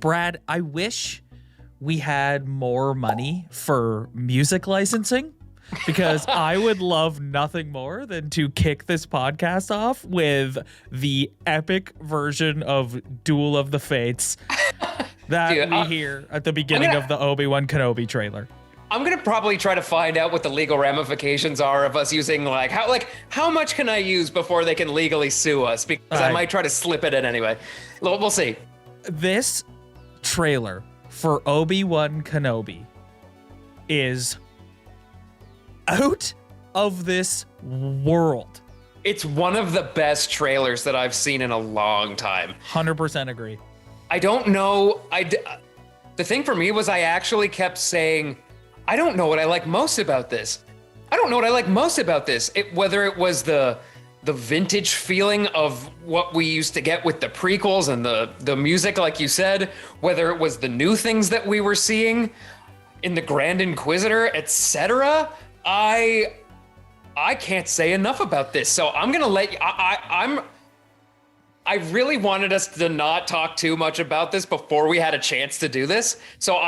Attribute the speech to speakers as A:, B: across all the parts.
A: Brad, I wish we had more money for music licensing, because I would love nothing more than to kick this podcast off with the epic version of Duel of the Fates that we hear at the beginning of the Obi-Wan Kenobi trailer.
B: I'm gonna probably try to find out what the legal ramifications are of us using how much can I use before they can legally sue us, because I might try to slip it in anyway. We'll see.
A: This trailer for Obi-Wan Kenobi is out of this world.
B: It's one of the best trailers that I've seen in a long time.
A: 100% agree.
B: I don't know. The thing for me was I actually kept saying, I don't know what I like most about this. I don't know what I like most about this. Whether it was the vintage feeling of what we used to get with the prequels and the music, like you said, whether it was the new things that we were seeing in the Grand Inquisitor, etc. I can't say enough about this. So I'm gonna let you. I really wanted us to not talk too much about this before we had a chance to do this. So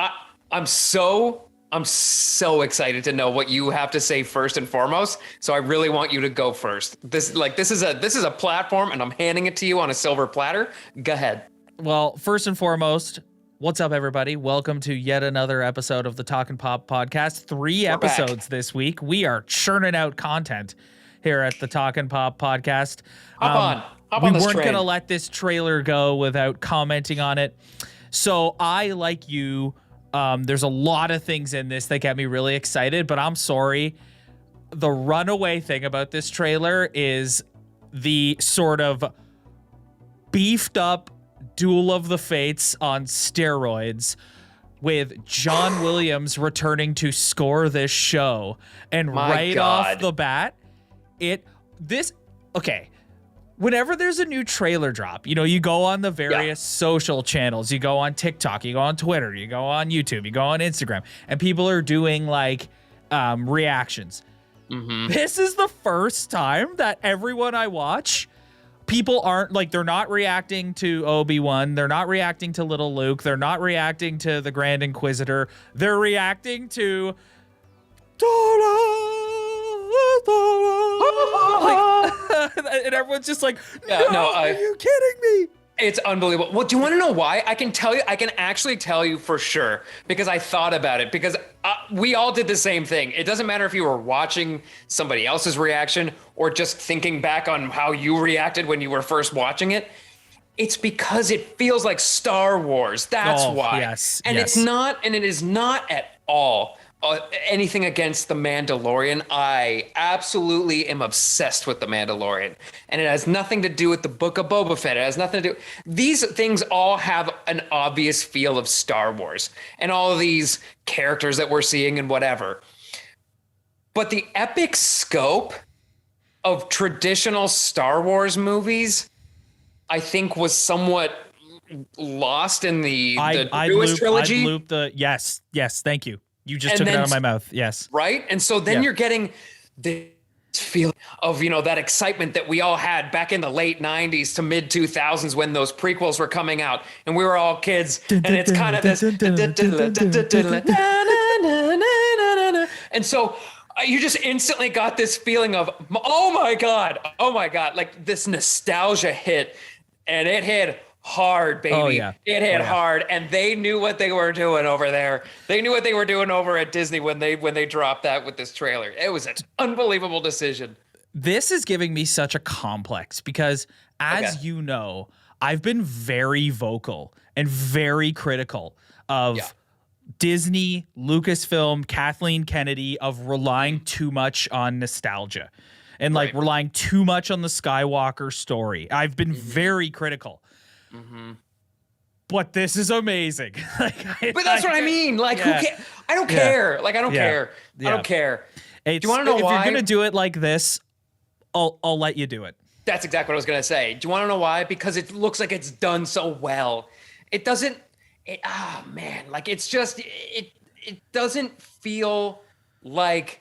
B: I'm so excited to know what you have to say first and foremost. So I really want you to go first. This is a platform, and I'm handing it to you on a silver platter. Go ahead.
A: Well, first and foremost, what's up, everybody? Welcome to yet another episode of the Talkin' Pop podcast. We're episodes back this week. We are churning out content here at the Talkin' Pop podcast.
B: Hop on
A: we
B: this
A: weren't
B: train.
A: going to let this trailer go without commenting on it. So I, like you, there's a lot of things in this that get me really excited, but I'm sorry. The runaway thing about this trailer is the sort of beefed up Duel of the Fates on steroids, with John Williams returning to score this show. And off the bat, whenever there's a new trailer drop, you go on the various social channels, you go on TikTok, you go on Twitter, you go on YouTube, you go on Instagram, and people are doing reactions. Mm-hmm. This is the first time that everyone I watch, people aren't they're not reacting to Obi-Wan, they're not reacting to little Luke, they're not reacting to the Grand Inquisitor, they're reacting to and everyone's just like, are you kidding me?
B: It's unbelievable. Well, do you want to know why? I can actually tell you for sure, because I thought about it, because we all did the same thing. It doesn't matter if you were watching somebody else's reaction or just thinking back on how you reacted when you were first watching it. It's because it feels like Star Wars. That's why.
A: Yes.
B: And it is not at all anything against The Mandalorian. I absolutely am obsessed with The Mandalorian. And it has nothing to do with the Book of Boba Fett. It has nothing to do. These things all have an obvious feel of Star Wars and all of these characters that we're seeing and whatever. But the epic scope of traditional Star Wars movies, I think, was somewhat lost in the newest trilogy.
A: Yes, thank you. You just took it out of my mouth. Yes.
B: Right? And so then you're getting this feeling of, that excitement that we all had back in the late 90s to mid 2000s when those prequels were coming out and we were all kids. And it's kind of this. And so you just instantly got this feeling of, oh my God, like this nostalgia hit, and it hit hard, baby.
A: Oh, yeah.
B: It hit hard, and they knew what they were doing over there. They knew what they were doing over at Disney when they dropped that with this trailer. It was an unbelievable decision.
A: This is giving me such a complex because, as you know, I've been very vocal and very critical of Disney, Lucasfilm, Kathleen Kennedy, of relying too much on nostalgia and relying too much on the Skywalker story. I've been very critical. Mm-hmm. But this is amazing.
B: But that's what I mean. Who cares? I don't care. I don't care. I don't care. Do you want to know why?
A: If you're going to do it like this, I'll let you do it.
B: That's exactly what I was going to say. Do you want to know why? Because it looks like it's done so well. It doesn't, it's just, it doesn't feel like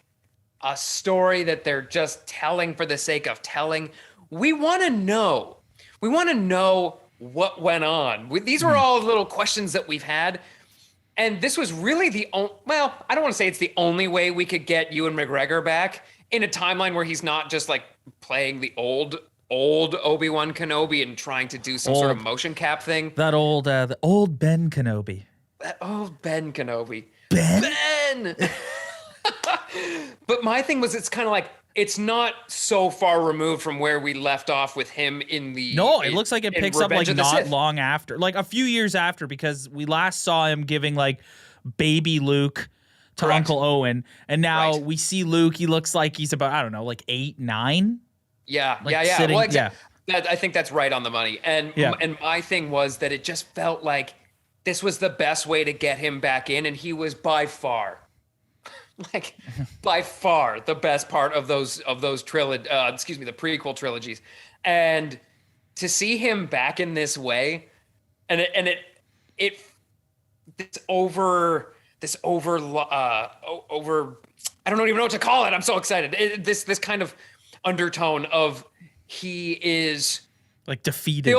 B: a story that they're just telling for the sake of telling. We want to know what went on. These were all little questions that we've had. And this was really the only, well, I don't want to say it's the only way we could get Ewan McGregor back in a timeline where he's not just like playing the old Obi-Wan Kenobi and trying to do some sort of motion cap thing.
A: The old Ben Kenobi.
B: That old Ben Kenobi.
A: Ben?
B: But my thing was, it's kind of like, it's not so far removed from where we left off with him in the.
A: No, it looks like it picks up
B: Revenge
A: like
B: of the
A: not
B: Sith.
A: long after, like a few years after, because we last saw him giving like baby Luke to
B: Correct.
A: Uncle Owen, and now
B: Right.
A: we see Luke. He looks like he's about, I don't know, like 8, 9.
B: Yeah,
A: Like
B: yeah.
A: sitting-
B: Well, exactly. I think that's right on the money. And
A: Yeah.
B: and my thing was that it just felt like this was the best way to get him back in, and he was by far the best part of those the prequel trilogies. And to see him back in this way, and this over I don't even know what to call it. I'm so excited. This kind of undertone of he is
A: Like defeated.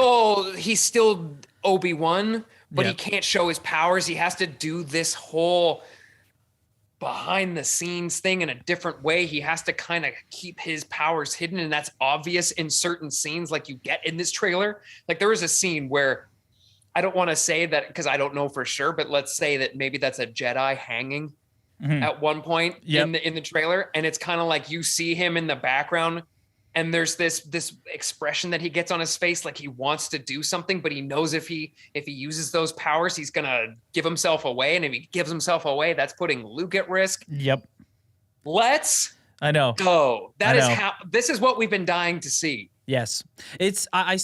B: he's still Obi-Wan, but
A: Yeah.
B: he can't show his powers. He has to do this whole behind the scenes thing in a different way. He has to kind of keep his powers hidden, and that's obvious in certain scenes like you get in this trailer. Like there was a scene where, I don't want to say that because I don't know for sure, but let's say that maybe that's a Jedi hanging at one point in the trailer, and it's kind of like you see him in the background, and there's this expression that he gets on his face, like he wants to do something, but he knows if he uses those powers, he's gonna give himself away, and if he gives himself away, that's putting Luke at risk.
A: Yep.
B: Let's
A: I know.
B: go.
A: I know.
B: This is what we've been dying to see.
A: Yes. It's I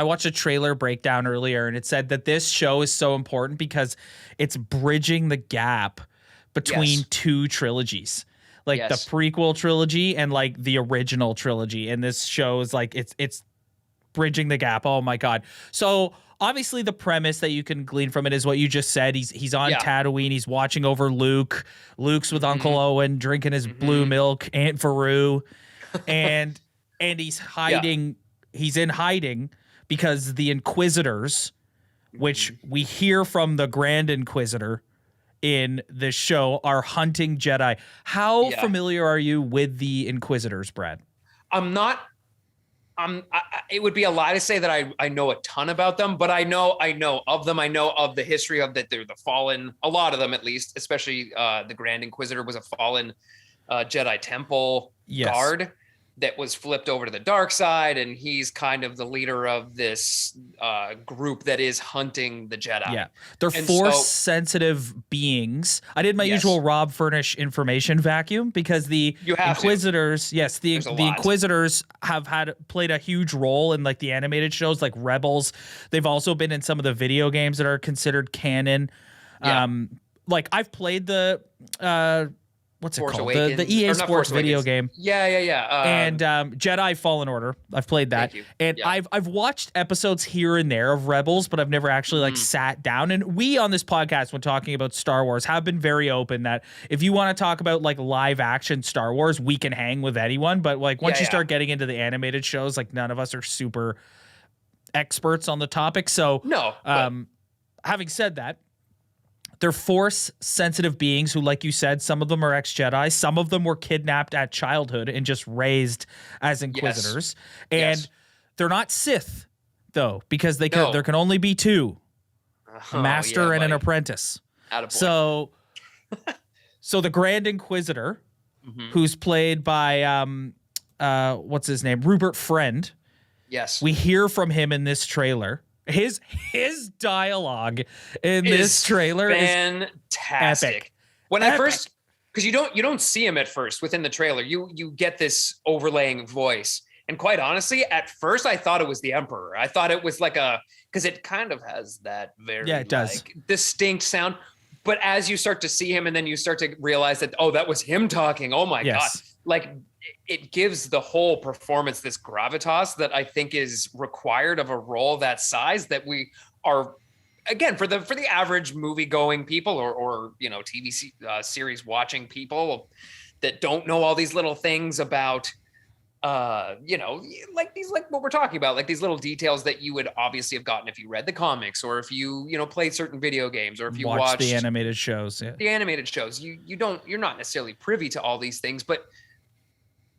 A: watched a trailer breakdown earlier, and it said that this show is so important because it's bridging the gap between
B: Yes.
A: two trilogies. Like
B: Yes.
A: the prequel trilogy and like the original trilogy. And this show is like it's bridging the gap. Oh my God. So obviously the premise that you can glean from it is what you just said. He's on Tatooine, he's watching over Luke. Luke's with Uncle Owen drinking his blue milk, Aunt Veru. And he's hiding. He's in hiding because the Inquisitors, which we hear from the Grand Inquisitor in this show, are hunting Jedi. How familiar are you with the Inquisitors, Brad?
B: I'm not. It would be a lie to say that I know a ton about them, but I know of them. I know of the history of that. They're the fallen. A lot of them, at least, especially the Grand Inquisitor was a fallen Jedi Temple guard that was flipped over to the dark side, and he's kind of the leader of this group that is hunting the Jedi.
A: Yeah, they're force-sensitive beings. I did my usual Rob Furnish information vacuum because the Inquisitors, the Inquisitors have played a huge role in like the animated shows like Rebels. They've also been in some of the video games that are considered canon.
B: Yeah.
A: Like I've played the what's
B: Force
A: it called?
B: Awakens,
A: The EA
B: or not
A: Sports
B: Force
A: video
B: Awakens.
A: game.
B: Yeah.
A: And Jedi Fallen Order. I've played that.
B: Thank you.
A: And
B: Yeah.
A: I've watched episodes here and there of Rebels, but I've never actually like sat down. And we on this podcast, when talking about Star Wars, have been very open that if you want to talk about like live action Star Wars, we can hang with anyone. But like once you start getting into the animated shows, like none of us are super experts on the topic. So
B: No.
A: having said that, they're force-sensitive beings who, like you said, some of them are ex-Jedi. Some of them were kidnapped at childhood and just raised as Inquisitors. And they're not Sith, though, because there can only be two, a master and an apprentice. So the Grand Inquisitor, who's played by, what's his name? Rupert Friend.
B: Yes.
A: We hear from him in this trailer. His dialogue in this trailer is
B: fantastic.
A: epic.
B: When I first, because you don't see him at first within the trailer, you get this overlaying voice, and quite honestly, at first I thought it was the Emperor. I thought it was like because it kind of has that very
A: it does.
B: distinct sound. But as you start to see him, and then you start to realize that that was him talking. Oh my God! Like it gives the whole performance this gravitas that I think is required of a role that size, that we are, again, for the average movie going people or TV series watching people that don't know all these little things about you know, like these, like what we're talking about, like these little details that you would obviously have gotten if you read the comics, or if you know, played certain video games, or if you watched
A: the animated shows. Yeah.
B: The animated shows. You're not necessarily privy to all these things, but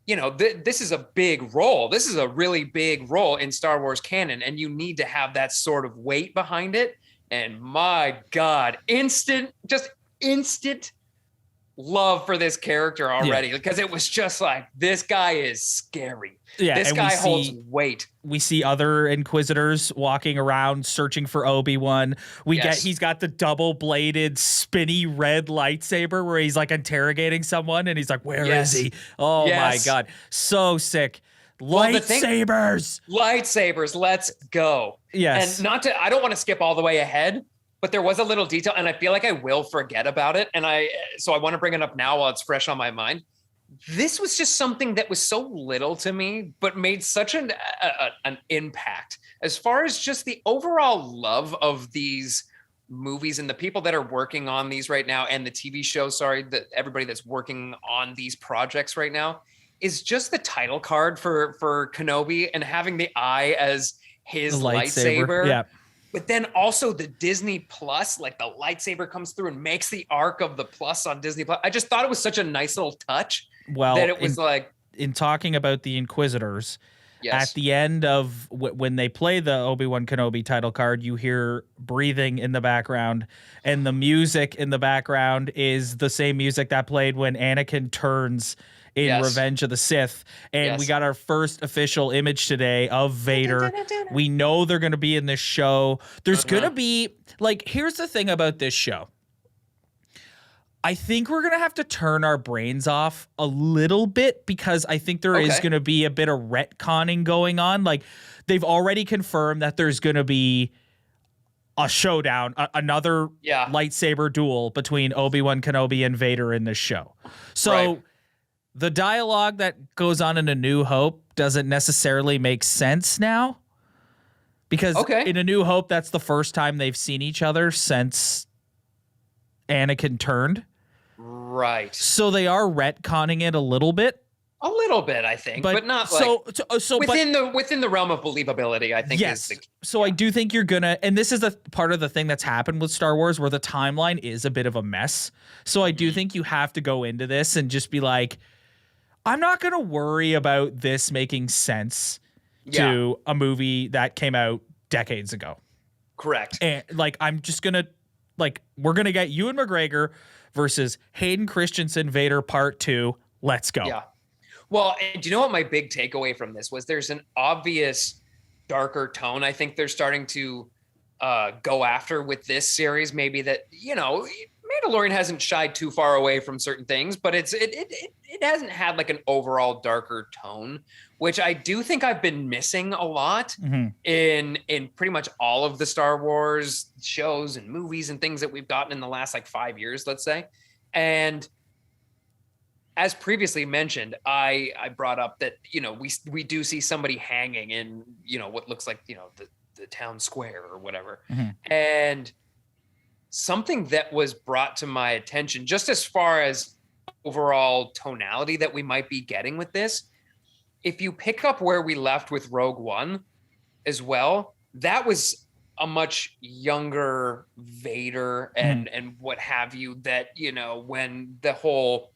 B: you know, this is a big role. This is a really big role in Star Wars canon, and you need to have that sort of weight behind it. And my God, instant love for this character already, because it was just like, this guy is scary.
A: Yeah,
B: this guy holds weight.
A: We see other Inquisitors walking around searching for Obi-Wan. He's got the double-bladed, spinny red lightsaber where he's like interrogating someone, and he's like, "Where is he?" Oh my God, so sick. Lightsabers, let's go.
B: Yes. And I don't want to skip all the way ahead, but there was a little detail, and I feel like I will forget about it. And so I want to bring it up now while it's fresh on my mind. This was just something that was so little to me, but made such an impact as far as just the overall love of these movies and the people that are working on these right now, and the TV show, that everybody that's working on these projects right now, is just the title card for Kenobi, and having the eye as his lightsaber.
A: Yeah.
B: But then also the Disney Plus, like the lightsaber comes through and makes the arc of the Plus on Disney Plus. I just thought it was such a nice little touch.
A: Well,
B: that it was
A: in talking about the Inquisitors,
B: yes,
A: at the end of when they play the Obi-Wan Kenobi title card, you hear breathing in the background, and the music in the background is the same music that played when Anakin turns in Revenge of the Sith. And we got our first official image today of Vader. We know they're going to be in this show. There's going to be, like, here's the thing about this show. I think we're going to have to turn our brains off a little bit, because I think there is going to be a bit of retconning going on. Like, they've already confirmed that there's going to be a showdown, another lightsaber duel between Obi-Wan Kenobi and Vader in this show. So the dialogue that goes on in A New Hope doesn't necessarily make sense now, because in A New Hope, that's the first time they've seen each other since Anakin turned.
B: Right.
A: So they are retconning it a little bit.
B: A little bit, I think, but not like so within the realm of believability, I think.
A: Yes. I do think you're gonna, and this is a part of the thing that's happened with Star Wars, where the timeline is a bit of a mess. So I do think you have to go into this and just be like, I'm not gonna worry about this making sense to a movie that came out decades ago.
B: Correct.
A: And like, I'm just gonna, like, we're gonna get Ewan McGregor versus Hayden Christensen Vader Part 2. Let's go.
B: Yeah. Well, and do you know what my big takeaway from this was? There's an obvious darker tone I think they're starting to go after with this series. Maybe that, you know, Mandalorian hasn't shied too far away from certain things, but it hasn't had like an overall darker tone, which I do think I've been missing a lot in pretty much all of the Star Wars shows and movies and things that we've gotten in the last like 5 years, let's say. And as previously mentioned, I brought up that, you know, we do see somebody hanging in, you know, what looks like, you know, the town square or whatever. And something that was brought to my attention, just as far as overall tonality that we might be getting with this, if you pick up where we left with Rogue One as well, that was a much younger Vader and what have you, that, you know, when the whole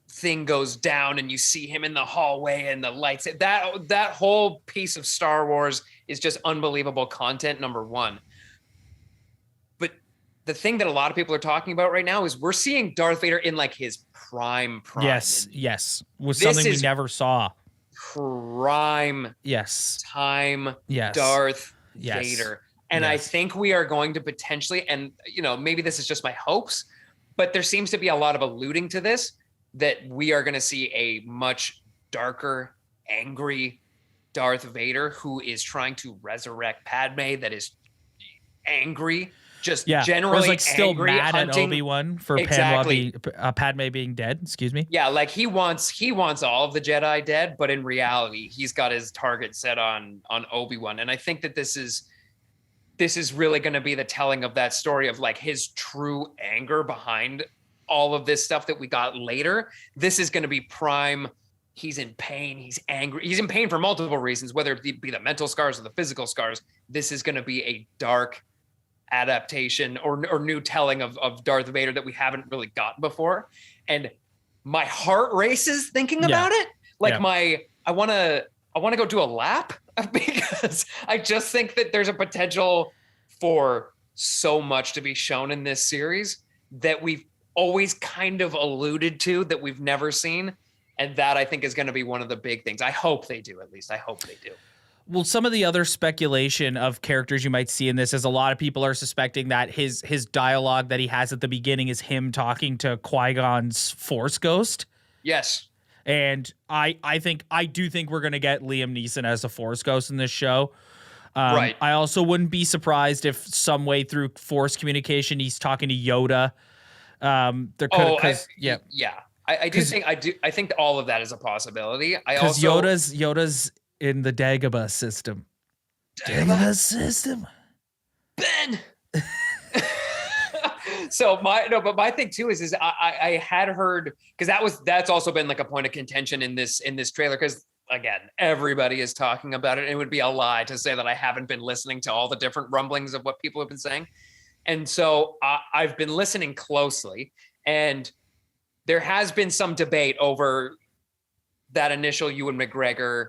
B: thing goes down and you see him in the hallway and the lights, that whole piece of Star Wars is just unbelievable content, number one. But the thing that a lot of people are talking about right now is we're seeing Darth Vader in like his prime.
A: Yes. Was something we never saw.
B: Prime.
A: Yes.
B: Time. Yes. Darth Vader. And I think we are going to potentially, and you know, maybe this is just my hopes, but there seems to be a lot of alluding to this, that we are going to see a much darker, angry Darth Vader who is trying to resurrect Padme, that is angry, just generally
A: like still
B: angry,
A: mad
B: hunting.
A: At Obi-Wan for Padme being dead. Excuse me.
B: Yeah, like he wants all of the Jedi dead, but in reality, he's got his target set on Obi-Wan. And I think that this is really going to be the telling of that story of like his true anger behind all of this stuff that we got later. This is going to be prime he's in pain, he's angry, he's in pain for multiple reasons, whether it be the mental scars or the physical scars. This is going to be a dark adaptation or new telling of Darth Vader that we haven't really got before. And my heart races thinking about it. Like I want to go do a lap because I just think that there's a potential for so much to be shown in this series that we've always kind of alluded to that we've never seen. And that I think is going to be one of the big things. I hope they do, at least. I hope they do.
A: Well, some of the other speculation of characters you might see in this is a lot of people are suspecting that his dialogue that he has at the beginning is him talking to Qui-Gon's Force Ghost.
B: Yes.
A: And I do think we're going to get Liam Neeson as a Force Ghost in this show.
B: Right.
A: I also wouldn't be surprised if some way through Force communication he's talking to Yoda.
B: I think all of that is a possibility.
A: Because Yoda's in the Dagobah system. Dagobah system.
B: Ben. But my thing too is I had heard, because that's also been like a point of contention in this trailer, because again, everybody is talking about it, and it would be a lie to say that I haven't been listening to all the different rumblings of what people have been saying. And so I've been listening closely, and there has been some debate over that initial Ewan McGregor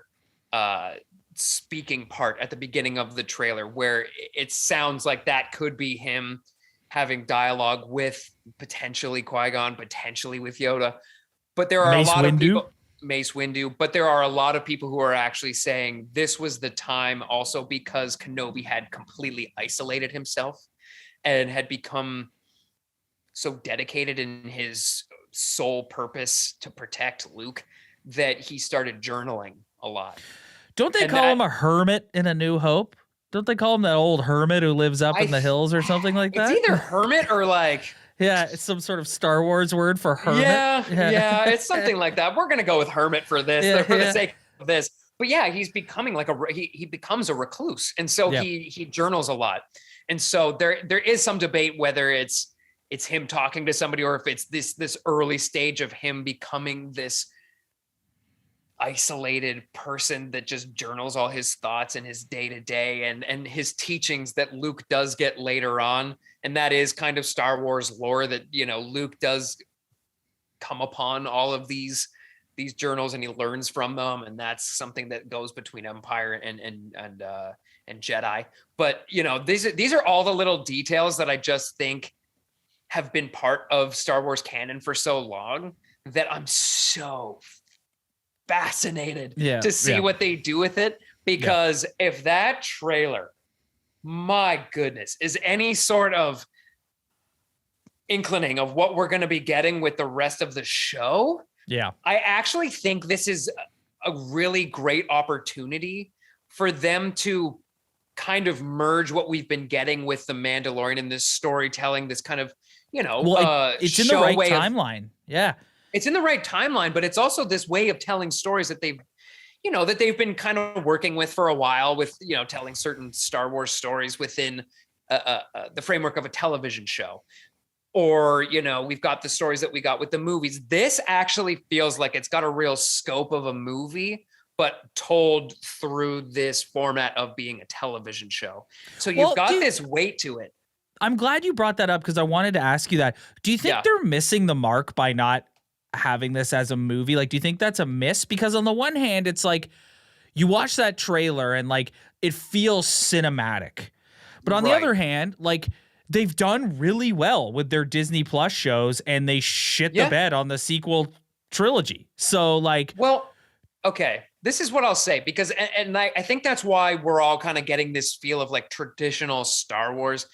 B: speaking part at the beginning of the trailer, where it sounds like that could be him having dialogue with potentially Qui-Gon, potentially with Yoda. But there are a lot of people, Mace Windu, but there are a lot of people who are actually saying this was the time also because Kenobi had completely isolated himself and had become so dedicated in his sole purpose to protect Luke that he started journaling a lot.
A: Don't they call him a hermit in A New Hope? Don't they call him that old hermit who lives up in the hills or something like that?
B: It's either hermit or like...
A: Yeah, it's some sort of Star Wars word for hermit.
B: Yeah, it's something like that. We're going to go with hermit for this, for the sake of this. But yeah, he's becoming like he becomes a recluse. And so he journals a lot. And so there is some debate whether it's him talking to somebody or if it's this early stage of him becoming this isolated person that just journals all his thoughts and his day-to-day and his teachings that Luke does get later on. And that is kind of Star Wars lore that, Luke does come upon all of these journals and he learns from them. And that's something that goes between Empire and Jedi. But, these are all the little details that I just think have been part of Star Wars canon for so long that I'm so fascinated to see what they do with it, because if that trailer, my goodness, is any sort of inclining of what we're going to be getting with the rest of the show, I actually think this is a really great opportunity for them to kind of merge what we've been getting with the Mandalorian and this storytelling, this kind of
A: it's in the right timeline.
B: It's in the right timeline, but it's also this way of telling stories that they've been kind of working with for a while with, telling certain Star Wars stories within the framework of a television show. Or, we've got the stories that we got with the movies. This actually feels like it's got a real scope of a movie, but told through this format of being a television show. So you've got this weight to it.
A: I'm glad you brought that up because I wanted to ask you that. Do you think they're missing the mark by not having this as a movie? Like, do you think that's a miss? Because on the one hand, it's like you watch that trailer and like it feels cinematic, but on the other hand, like they've done really well with their Disney Plus shows and they shit the bed on the sequel trilogy. So like,
B: okay, this is what I'll say, because and I think that's why we're all kind of getting this feel of like traditional Star Wars,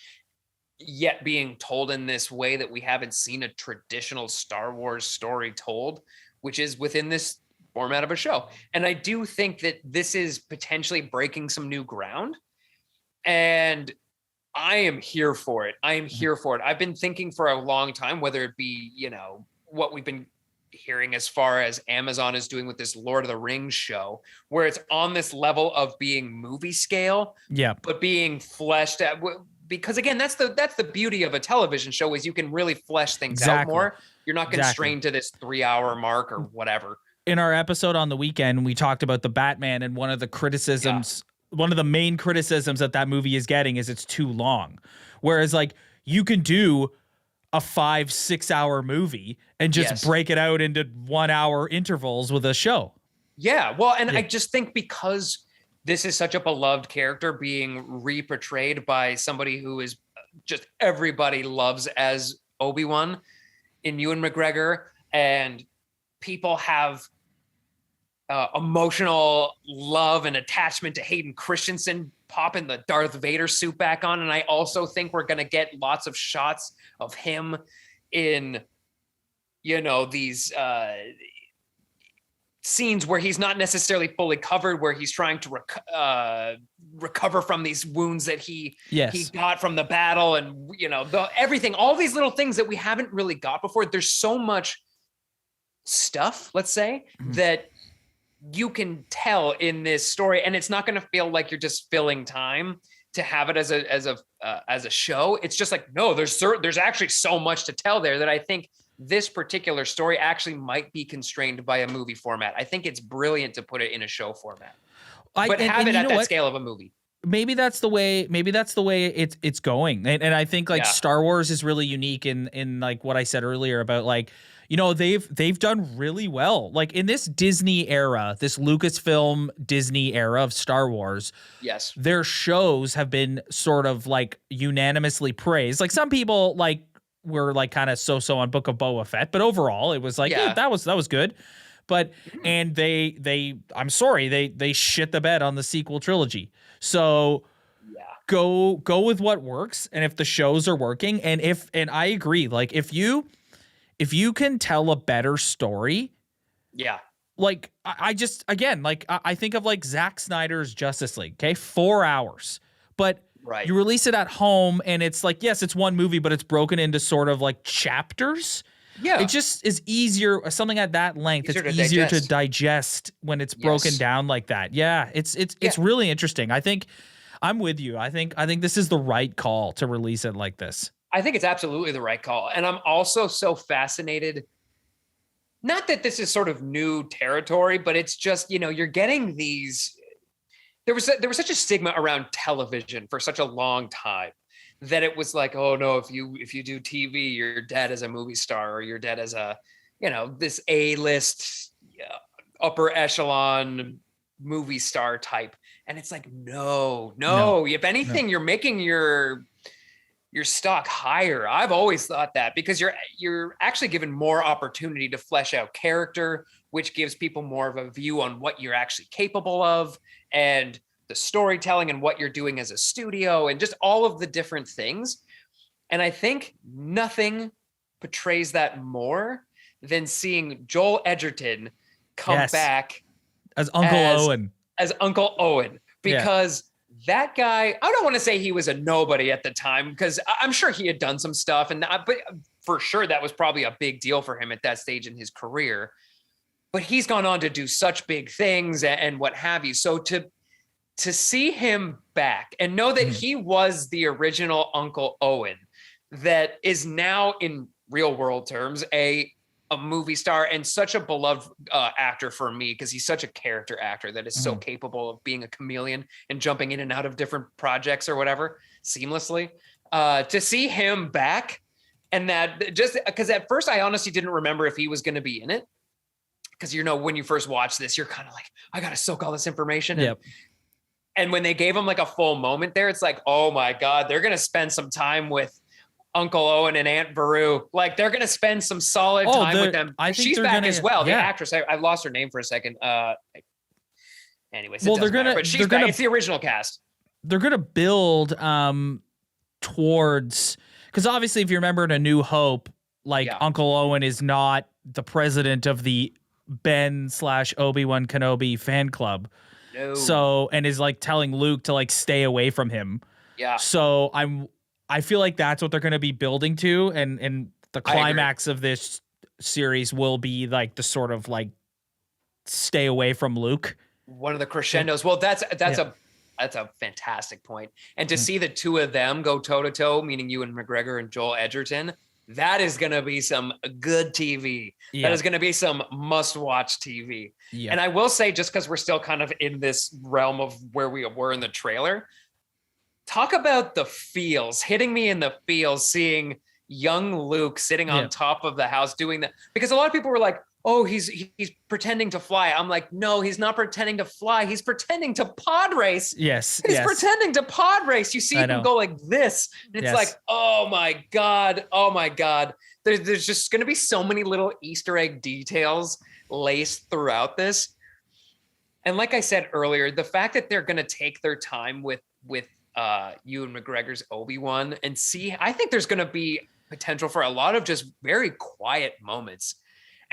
B: yet being told in this way that we haven't seen a traditional Star Wars story told, which is within this format of a show. And I do think that this is potentially breaking some new ground. And I am here for it. I've been thinking for a long time, whether it be, what we've been hearing as far as Amazon is doing with this Lord of the Rings show, where it's on this level of being movie scale, but being fleshed out. Because again, that's the beauty of a television show is you can really flesh things out more. You're not constrained to this 3-hour mark or whatever.
A: in our episode on the weekend, we talked about the Batman, and one of the criticisms, one of the main criticisms that movie is getting is it's too long. Whereas like you can do a 5-6 hour movie and just break it out into 1 hour intervals with a show.
B: Yeah. Well, and I just think because this is such a beloved character being re-portrayed by somebody who is just everybody loves as Obi-Wan in Ewan McGregor, and people have emotional love and attachment to Hayden Christensen popping the Darth Vader suit back on. And I also think we're going to get lots of shots of him in, these scenes where he's not necessarily fully covered, where he's trying to recover from these wounds that he got from the battle, and everything, all these little things that we haven't really got before. There's so much stuff, let's say, that you can tell in this story, and it's not going to feel like you're just filling time to have it as a show. It's just like, no, there's actually so much to tell there that I think this particular story actually might be constrained by a movie format. I think it's brilliant to put it in a show format, but have it at that scale of a movie.
A: Maybe that's the way it's going. And I think like Star Wars is really unique in like what I said earlier about like, they've done really well. Like in this Disney era, this Lucasfilm Disney era of Star Wars, their shows have been sort of like unanimously praised. Like some people like were like kind of so on Book of Boba Fett, but overall it was like, that was good. But and I'm sorry, they shit the bed on the sequel trilogy. So go with what works, and if the shows are working, and I agree, like if you can tell a better story, like I just, again, like I think of like Zack Snyder's Justice League, okay, 4 hours, but you release it at home, and it's like, yes, it's one movie, but it's broken into sort of like chapters. It just is easier, something at that length. It's easier to digest when it's broken down like that. It's really interesting. I think I'm with you. I think this is the right call to release it like this.
B: I think it's absolutely the right call. And I'm also so fascinated, not that this is sort of new territory, but it's just, you're getting these, there was such a stigma around television for such a long time that it was like, oh no, if you do TV, you're dead as a movie star, or you're dead as a, this A-list upper echelon movie star type. And it's like, no. If anything, you're making your stock higher. I've always thought that, because you're actually given more opportunity to flesh out character, which gives people more of a view on what you're actually capable of, and the storytelling, and what you're doing as a studio, and just all of the different things. And I think nothing portrays that more than seeing Joel Edgerton come back
A: as Uncle Owen,
B: because that guy, I don't want to say he was a nobody at the time, because I'm sure he had done some stuff, but for sure that was probably a big deal for him at that stage in his career. But he's gone on to do such big things and what have you. So to see him back and know that he was the original Uncle Owen, that is now in real world terms a movie star, and such a beloved actor for me, because he's such a character actor that is so capable of being a chameleon and jumping in and out of different projects or whatever seamlessly. To see him back, and that just because at first I honestly didn't remember if he was going to be in it, because when you first watch this, you're kind of like, I got to soak all this information. And when they gave him like a full moment there, it's like, oh my God, they're going to spend some time with Uncle Owen and Aunt Beru. Like they're going to spend some solid time with them. She's back as well. The actress, I lost her name for a second. Anyways, but she's back. It's the original cast.
A: They're going to build towards, because obviously if you remember in A New Hope, like Uncle Owen is not the president of the Ben/Obi-Wan Kenobi fan club.
B: No.
A: So, and is like telling Luke to like stay away from him.
B: Yeah.
A: So I feel like that's what they're going to be building to, and the climax of this series will be like the sort of like stay away from Luke.
B: One of the crescendos. Well, that's a fantastic point. And to see the two of them go toe to toe, meaning Ewan McGregor and Joel Edgerton, that is going to be some good TV.
A: Yeah.
B: That is going to be some must-watch TV.
A: Yeah.
B: And I will say, just because we're still kind of in this realm of where we were in the trailer, talk about the feels, hitting me in the feels, seeing young Luke sitting on top of the house doing that. Because a lot of people were like, oh, he's pretending to fly. I'm like, no, he's not pretending to fly. He's pretending to pod race.
A: Yes.
B: He's pretending to pod race. You see him go like this. And it's like, oh my God. Oh my God. There's just going to be so many little Easter egg details laced throughout this. And like I said earlier, the fact that they're going to take their time with Ewan McGregor's Obi-Wan and see, I think there's going to be potential for a lot of just very quiet moments.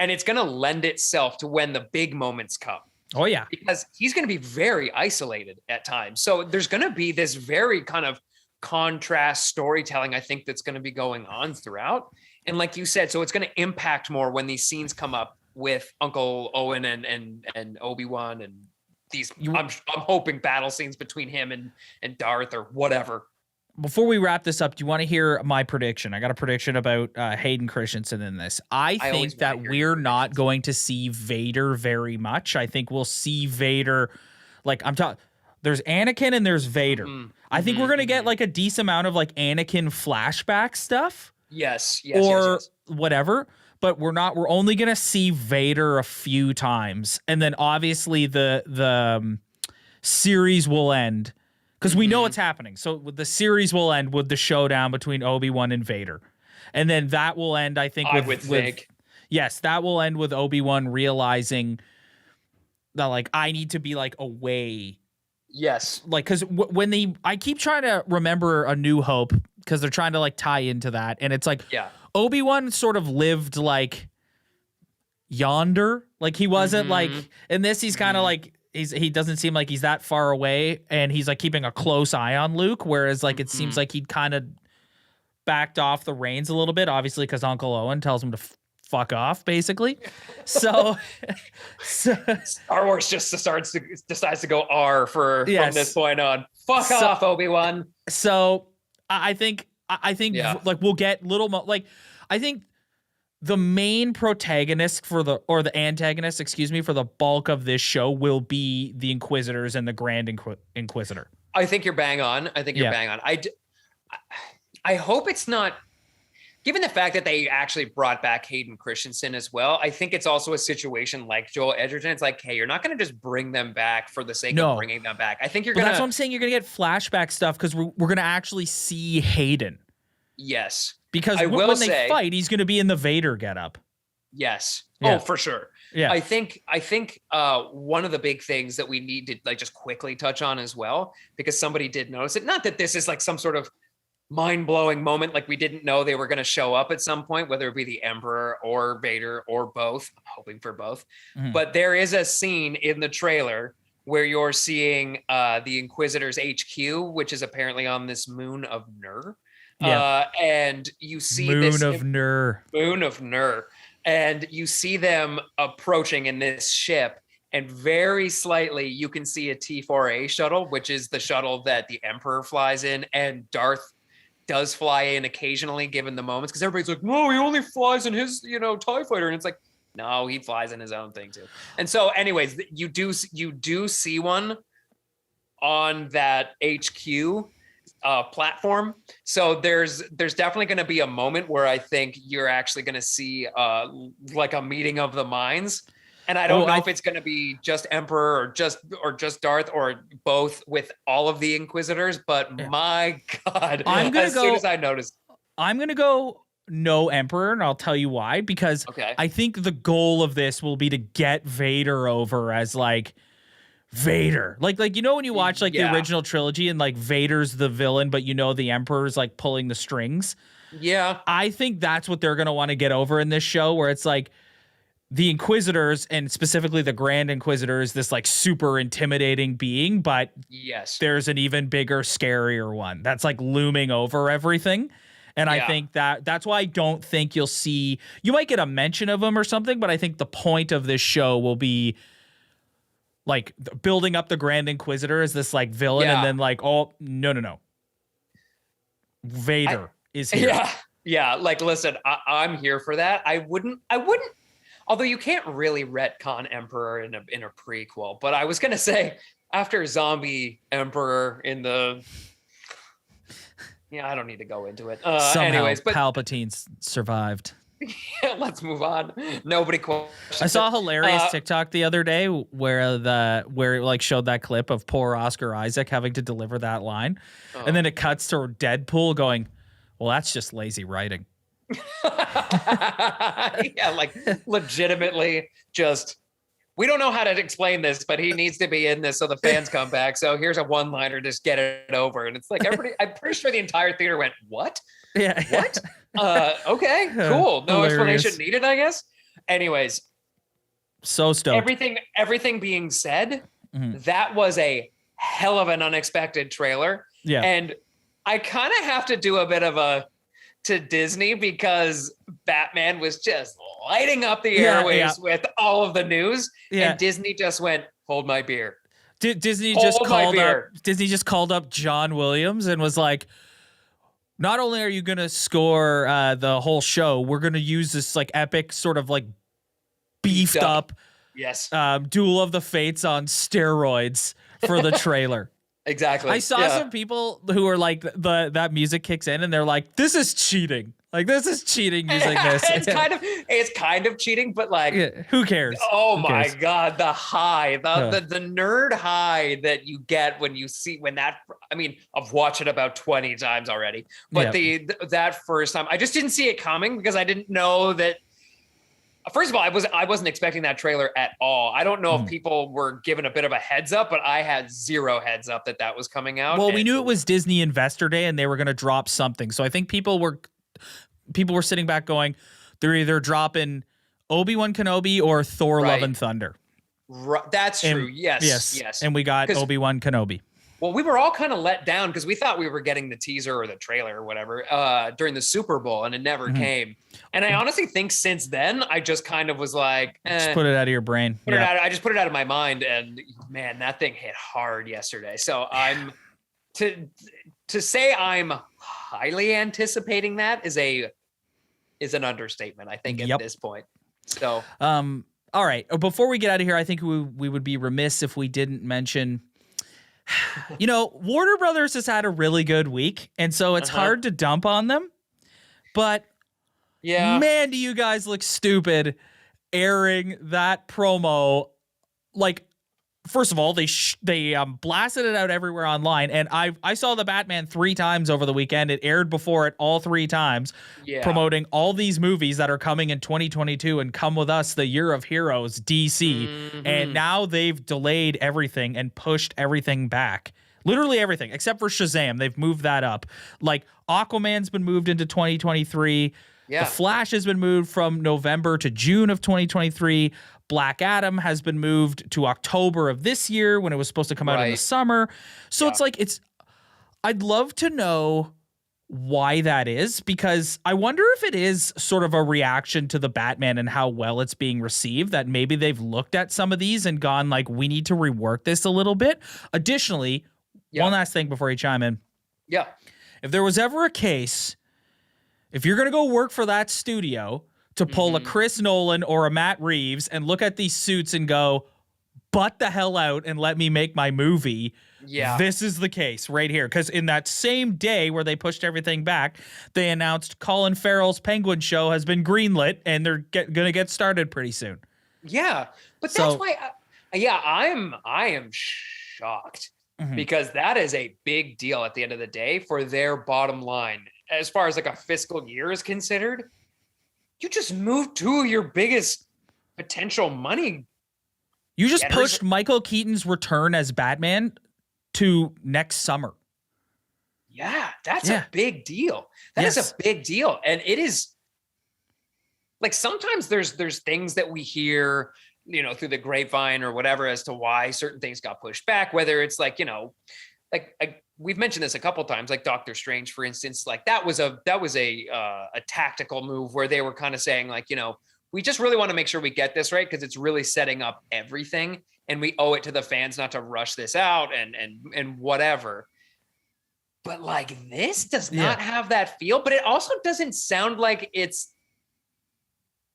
B: And it's going to lend itself to when the big moments come.
A: Oh, yeah.
B: Because he's going to be very isolated at times. So there's going to be this very kind of contrast storytelling, I think, that's going to be going on throughout. And like you said, so it's going to impact more when these scenes come up with Uncle Owen and Obi-Wan and these, I'm hoping, battle scenes between him and Darth or whatever.
A: Before we wrap this up, do you want to hear my prediction? I got a prediction about Hayden Christensen in this. I think that we're not going to see Vader very much. I think we'll see Vader, like I'm talking, there's Anakin and there's Vader. I think we're going to get like a decent amount of like Anakin flashback stuff.
B: Yes.
A: Whatever. But we're only going to see Vader a few times. And then obviously the series will end. Because we know what's happening. So the series will end with the showdown between Obi-Wan and Vader. And then that will end, I think, yes, that will end with Obi-Wan realizing that, like, I need to be, like, away.
B: Yes.
A: Like, because I keep trying to remember A New Hope, because they're trying to, like, tie into that. And it's like, Obi-Wan sort of lived, like, yonder. Like, he wasn't, like, in this, he's kind of, like, he doesn't seem like he's that far away, and he's like keeping a close eye on Luke, whereas like it seems like he'd kind of backed off the reins a little bit, obviously because Uncle Owen tells him to fuck off, basically. So
B: Star Wars just decides to go R from this point on. Fuck off, Obi-Wan.
A: So I think like we'll get I think the main protagonist for the antagonist, for the bulk of this show will be the Inquisitors and the Grand Inquisitor.
B: I think you're bang on. I hope it's not, given the fact that they actually brought back Hayden Christensen as well. I think it's also a situation like Joel Edgerton. It's like, hey, you're not going to just bring them back for the sake of bringing them back. I think you're going to.
A: That's what I'm saying. You're going to get flashback stuff because we're going to actually see Hayden.
B: Yes.
A: Because when they fight, he's going to be in the Vader getup.
B: Yes.
A: Yeah.
B: Oh, for sure.
A: Yeah.
B: I think one of the big things that we need to like just quickly touch on as well, because somebody did notice it. Not that this is like some sort of mind-blowing moment, like we didn't know they were going to show up at some point, whether it be the Emperor or Vader or both. I'm hoping for both. But there is a scene in the trailer where you're seeing the Inquisitors HQ, which is apparently on this moon of Nur. And you see
A: Moon of Nur.
B: And you see them approaching in this ship, and very slightly you can see a T4A shuttle, which is the shuttle that the Emperor flies in, and Darth does fly in occasionally given the moments, because everybody's like, no, he only flies in his TIE fighter, and it's like, no, he flies in his own thing too. And so anyways, you do see one on that HQ platform. So there's definitely going to be a moment where I think you're actually going to see like a meeting of the minds. And I don't know if it's going to be just Emperor or just Darth or both with all of the Inquisitors, but my God, soon as I noticed,
A: I'm going to go no Emperor, and I'll tell you why, because I think the goal of this will be to get Vader over as like Vader. Like when you watch like the original trilogy and like Vader's the villain, but the Emperor's like pulling the strings.
B: Yeah.
A: I think that's what they're going to want to get over in this show, where it's like the Inquisitors, and specifically the Grand Inquisitor, is this like super intimidating being, but there's an even bigger, scarier one that's like looming over everything. And I think that's why I don't think you might get a mention of him or something, but I think the point of this show will be like building up the Grand Inquisitor as this like villain, and then like, oh, no. Vader is here.
B: Yeah, like listen, I'm here for that. I wouldn't. Although you can't really retcon Emperor in a prequel, but I was gonna say after Zombie Emperor in the, I don't need to go into it.
A: Somehow
B: Anyways, but
A: Palpatine survived.
B: let's move on. Nobody questions.
A: I saw a hilarious TikTok the other day where it like showed that clip of poor Oscar Isaac having to deliver that line, and then it cuts to Deadpool going, "Well, that's just lazy writing."
B: Yeah, like legitimately just, we don't know how to explain this, but he needs to be in this so the fans come back. So here's a one-liner, just get it over. And it's like everybody, I'm pretty sure the entire theater went, what?
A: Yeah.
B: What? Okay, cool. No
A: Hilarious.
B: explanation needed, I guess. Anyways,
A: so stoked.
B: Everything being said, that was a hell of an unexpected trailer.
A: Yeah.
B: And I kind of have to do a bit of a to Disney because Batman was just lighting up the airwaves with all of the news, and Disney just went, "Hold my beer."
A: Disney just called up John Williams and was like, "Not only are you going to score the whole show, we're going to use this like epic sort of like beefed up Duel of the Fates on steroids for the trailer."
B: Exactly.
A: I saw some people who are like, that music kicks in and they're like, "This is cheating. Like, this is cheating using this."
B: It's kind of cheating, but like,
A: who cares?
B: Oh my God, the high, the nerd high that you get when I've watched it about 20 times already, but that first time, I just didn't see it coming because I didn't know that. First of all, I wasn't expecting that trailer at all. I don't know if people were given a bit of a heads up, but I had zero heads up that was coming out.
A: Well, we knew it was Disney Investor Day and they were going to drop something. So I think people were sitting back going, they're either dropping Obi-Wan Kenobi or Thor Love and Thunder.
B: That's true. Yes.
A: And we got Obi-Wan Kenobi.
B: Well, we were all kind of let down because we thought we were getting the teaser or the trailer or whatever during the Super Bowl, and it never came. And I honestly think since then, I just kind of was like,
A: just put it out of your brain.
B: I just put it out of my mind, and man, that thing hit hard yesterday. So I'm to say I'm highly anticipating that is an understatement, I think, at this point. So,
A: all right. Before we get out of here, I think we would be remiss if we didn't mention. Warner Brothers has had a really good week, and so it's hard to dump on them. But man, do you guys look stupid airing that promo? Like, first of all, they blasted it out everywhere online, and I saw the Batman 3 times over the weekend. It aired before it all 3 times, promoting all these movies that are coming in 2022 and Come With Us, the Year of Heroes, DC. And now they've delayed everything and pushed everything back. Literally everything, except for Shazam. They've moved that up. Like, Aquaman's been moved into 2023. The Flash has been moved from November to June of 2023. Black Adam has been moved to October of this year when it was supposed to come out in the summer. So it's like, I'd love to know why that is, because I wonder if it is sort of a reaction to the Batman and how well it's being received, that maybe they've looked at some of these and gone like, we need to rework this a little bit. Additionally, one last thing before you chime in.
B: Yeah.
A: If there was ever a case, if you're going to go work for that studio to pull a Chris Nolan or a Matt Reeves and look at these suits and go, butt the hell out and let me make my movie. This is the case right here. Because in that same day where they pushed everything back, they announced Colin Farrell's Penguin show has been greenlit and they're going to get started pretty soon.
B: Yeah. But that's why, I am shocked because that is a big deal at the end of the day for their bottom line. As far as like a fiscal year is considered, you just moved 2 of your biggest potential money.
A: You just pushed Michael Keaton's return as Batman to next summer.
B: Yeah, that's a big deal. That is a big deal. And it is like, sometimes there's things that we hear, through the grapevine or whatever as to why certain things got pushed back, whether it's like, we've mentioned this a couple of times, like Doctor Strange, for instance, like that was a tactical move where they were kind of saying like, we just really want to make sure we get this right because it's really setting up everything, and we owe it to the fans not to rush this out and whatever. But like this does not have that feel, but it also doesn't sound like it's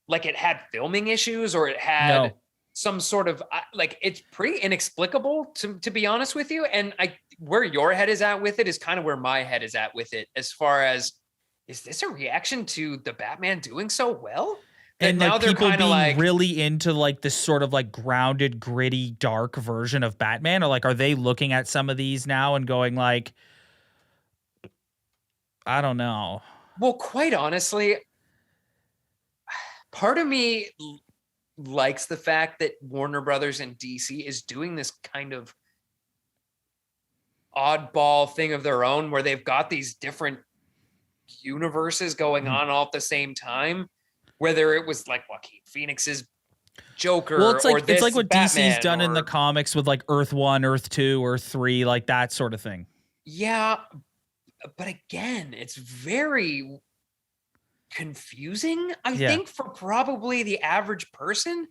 B: like it had filming issues or it had some sort of like, it's pretty inexplicable to be honest with you. And where your head is at with it is kind of where my head is at with it, as far as, is this a reaction to the Batman doing so well?
A: And now like they're people being like really into like this sort of like grounded, gritty, dark version of Batman, or like, are they looking at some of these now and going like, I don't know.
B: Well, quite honestly, part of me likes the fact that Warner Brothers and DC is doing this kind of oddball thing of their own, where they've got these different universes going on all at the same time. Whether it was like Joaquin Phoenix's Joker,
A: well, it's like,
B: or this,
A: it's like what
B: Batman,
A: DC's done in the comics with like Earth 1, Earth 2, Earth 3, like that sort of thing.
B: Yeah, but again, it's very confusing, I think, for probably the average person,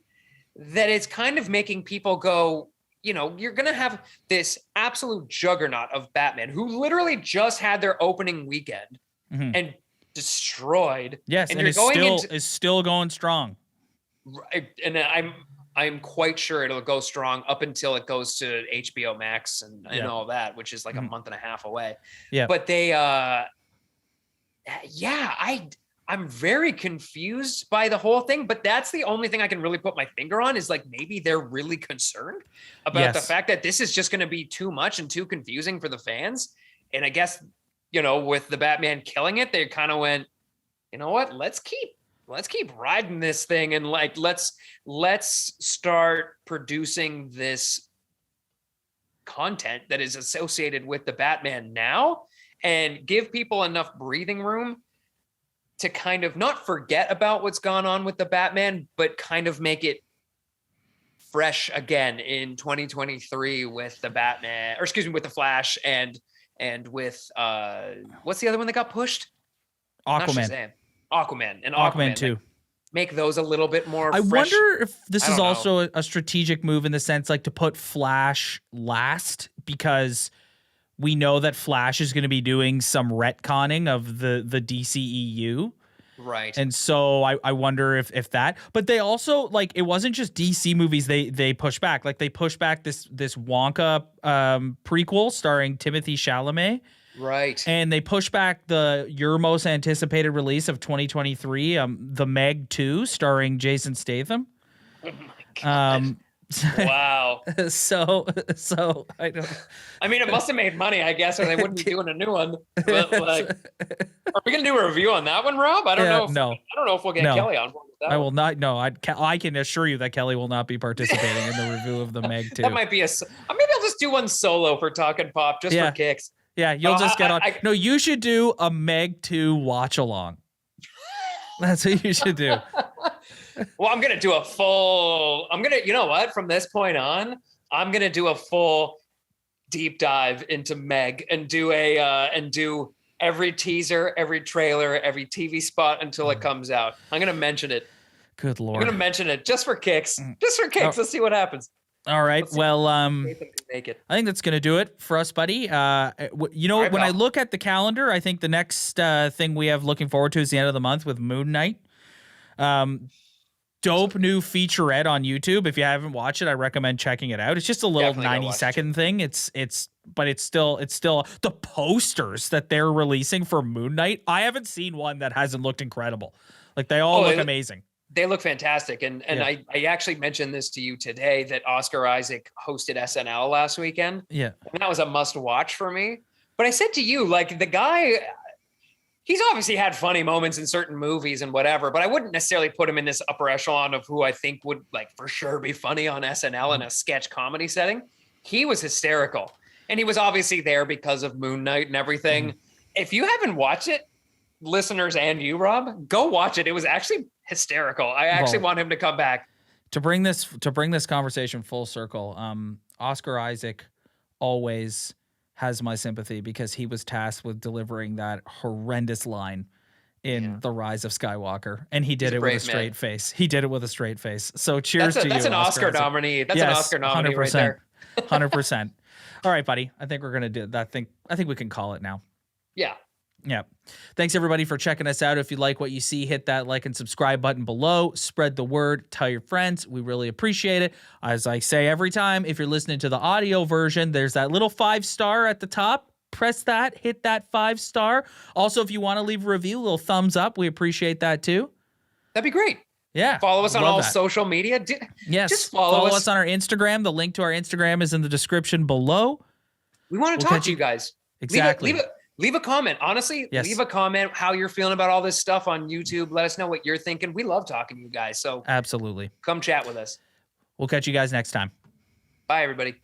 B: that it's kind of making people go, you know, you're going to have this absolute juggernaut of Batman who literally just had their opening weekend and destroyed.
A: Yes, and is still going strong.
B: Right, and I'm quite sure it'll go strong up until it goes to HBO Max and all that, which is like a month and a half away. Yeah, but they, I'm very confused by the whole thing. But that's the only thing I can really put my finger on, is like, maybe they're really concerned about the fact that this is just going to be too much and too confusing for the fans. And I guess, you know, with the Batman killing it, they kind of went, you know what, let's keep riding this thing, and like, let's start producing this content that is associated with the Batman now, and give people enough breathing room to kind of not forget about what's gone on with the Batman, but kind of make it fresh again in 2023 with the Batman, or excuse me, with the Flash and with what's the other one that got pushed?
A: Aquaman.
B: Aquaman
A: 2.
B: Like, make those a little bit more
A: I
B: fresh.
A: wonder if this is also a strategic move, in the sense like to put Flash last, because we know that Flash is going to be doing some retconning of the DCEU.
B: Right.
A: And so I wonder if that, but they also, like, it wasn't just DC movies they push back. Like, they push back this Wonka prequel starring Timothée Chalamet.
B: Right.
A: And they push back your most anticipated release of 2023, The Meg 2, starring Jason Statham.
B: Oh my God. Wow.
A: So I don't.
B: I mean, it must have made money, I guess, or they wouldn't be doing a new one. But like, are we gonna do a review on that one, Rob? I don't know. I don't know if we'll get Kelly on board with that.
A: I will not. No, I can assure you that Kelly will not be participating in the review of The Meg 2.
B: That might be maybe I'll just do one solo for Talking Pop, just for kicks.
A: Yeah, you'll just get on. No, you should do a Meg 2 watch along. That's what you should do.
B: Well, I'm going to do you know what? From this point on, I'm going to do a full deep dive into Meg and do every teaser, every trailer, every TV spot until it comes out. I'm going to mention it.
A: Good Lord.
B: I'm going to mention it just for kicks. Just for kicks. Let's see what happens.
A: All right. Well, I think that's going to do it for us, buddy. You know, when I look at the calendar, I think the next thing we have looking forward to is the end of the month with Moon Knight. Dope new featurette on YouTube. If you haven't watched it, I recommend checking it out. It's just a little 90-second thing. It's still the posters that they're releasing for Moon Knight. I haven't seen one that hasn't looked incredible. Like, they all look amazing.
B: They look fantastic. And I actually mentioned this to you today, that Oscar Isaac hosted SNL last weekend. Yeah. And that was a must watch for me. But I said to you, like, the guy, he's obviously had funny moments in certain movies and whatever, but I wouldn't necessarily put him in this upper echelon of who I think would, like, for sure be funny on SNL in a sketch comedy setting. He was hysterical. And he was obviously there because of Moon Knight and everything. If you haven't watched it, listeners and you, Rob, go watch it. It was actually hysterical. I actually want him to come back. To bring this conversation full circle, Oscar Isaac always has my sympathy, because he was tasked with delivering that horrendous line in The Rise of Skywalker, and he did it with a straight face. He did it with a straight face. So cheers to you. That's an Oscar nominee. That's an Oscar nominee right there. 100%.
A: All right, buddy. I think we're gonna do that. I think we can call it now.
B: Yeah.
A: Yeah. Thanks everybody for checking us out. If you like what you see, hit that like and subscribe button below. Spread the word. Tell your friends. We really appreciate it. As I say every time, if you're listening to the audio version, there's that little 5-star at the top. Press that. Hit that 5-star. Also, if you want to leave a review, a little thumbs up. We appreciate that too.
B: That'd be great.
A: Yeah.
B: Follow us on all
A: that.
B: social media.
A: Yes.
B: Just follow us
A: on our Instagram. The link to our Instagram is in the description below.
B: We want to talk to you guys.
A: Exactly.
B: Leave a comment. Honestly,
A: yes.
B: Leave a comment how you're feeling about all this stuff on YouTube. Let us know what you're thinking. We love talking to you guys. So
A: absolutely.
B: Come chat with us.
A: We'll catch you guys next time.
B: Bye, everybody.